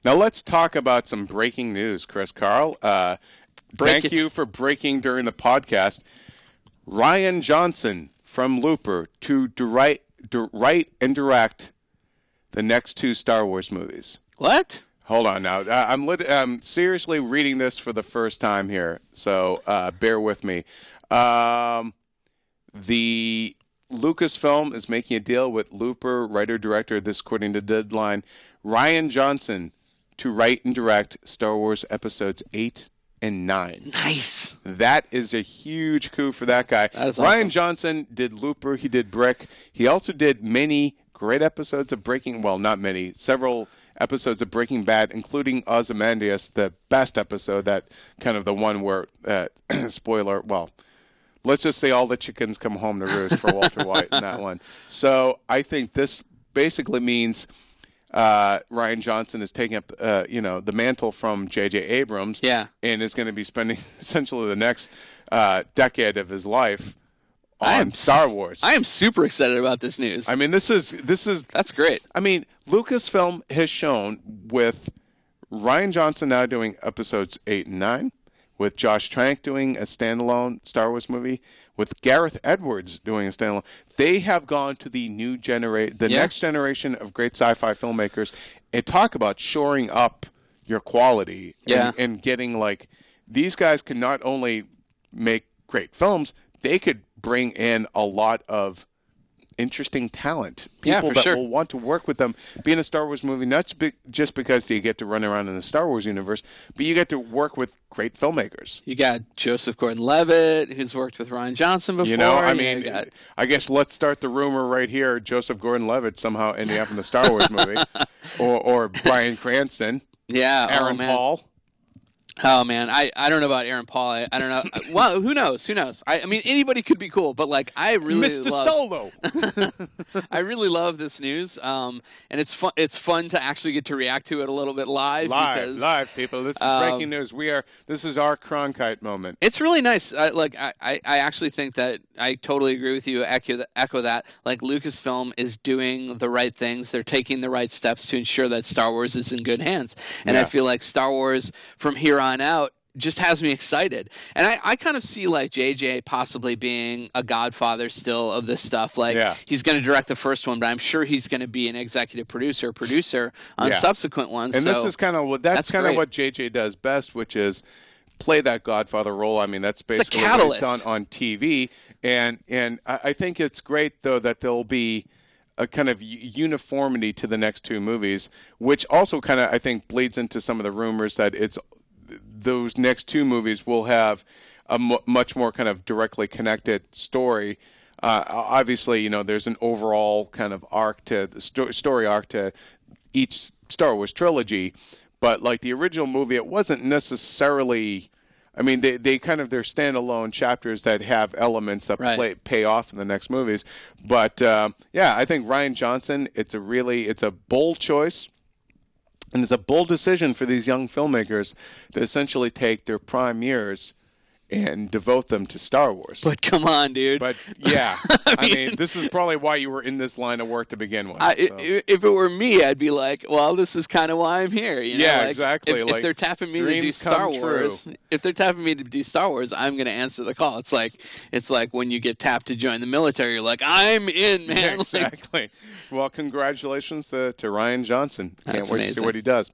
Now let's talk about some breaking news, Chris Carl. Thank you for breaking during the podcast. Rian Johnson from Looper to write and direct the next 2 Star Wars movies. What? Hold on now. I'm seriously reading this for the first time here, so bear with me. The Lucasfilm is making a deal with Looper writer-director, this according to Deadline, Rian Johnson to write and direct Star Wars Episodes 8 and 9. Nice. That is a huge coup for that guy. That is Rian awesome. Johnson did Looper. He did Brick. He also did many great episodes of not many, several episodes of Breaking Bad, including Ozymandias, the best episode, that kind of the one where, spoiler, well, let's just say all the chickens come home to roost for Walter White in that one. So I think this basically means Rian Johnson is taking up, the mantle from J.J. Abrams, and is going to be spending essentially the next decade of his life on Star Wars. I am super excited about this news. I mean, that's great. I mean, Lucasfilm has shown with Rian Johnson now doing Episodes 8 and 9, with Josh Trank doing a standalone Star Wars movie, with Gareth Edwards doing a standalone. They have gone to the next generation of great sci-fi filmmakers, and talk about shoring up your quality and getting, like, these guys can not only make great films, they could bring in a lot of interesting talent. People that will want to work with them. Being a Star Wars movie, not just because you get to run around in the Star Wars universe, but you get to work with great filmmakers. You got Joseph Gordon-Levitt, who's worked with Rian Johnson before. I guess let's start the rumor right here. Joseph Gordon-Levitt somehow ending up in the Star Wars movie. or Bryan Cranston. Yeah. Aaron Paul. Oh, man. I don't know about Aaron Paul. I don't know. Well, who knows? I mean, anybody could be cool, but, like, I really Mr. Solo! I really love this news, and it's fun to actually get to react to it a little bit live. Live, people. This is breaking news. This is our Cronkite moment. It's really nice. I actually think that I totally agree with you, echo that. Like, Lucasfilm is doing the right things. They're taking the right steps to ensure that Star Wars is in good hands. And I feel like Star Wars, from here on out, just has me excited. And I kind of see, like, JJ possibly being a godfather still of this stuff. Like, he's going to direct the first one, but I'm sure he's going to be an executive producer on subsequent ones. And this is kind of what JJ does best, which is play that godfather role. I mean, that's basically what he's done on TV. And I think it's great, though, that there'll be a kind of uniformity to the next 2 movies, which also kind of, I think, bleeds into some of the rumors that those next 2 movies will have a much more kind of directly connected story. Obviously, there's an overall kind of arc to the story arc to each Star Wars trilogy, but like the original movie, it wasn't necessarily. I mean, they kind of, they're standalone chapters that have elements that pay off in the next movies. But I think Rian Johnson, it's a bold choice. And it's a bold decision for these young filmmakers to essentially take their prime years and devote them to Star Wars. But come on, dude. But yeah, I mean, this is probably why you were in this line of work to begin with. If it were me, I'd be like, well, this is kind of why I'm here. Yeah, exactly. If they're tapping me to do Star Wars, I'm going to answer the call. It's like when you get tapped to join the military, you're like, I'm in, man. Yeah, exactly. Well, congratulations to Rian Johnson. Can't wait to see what he does.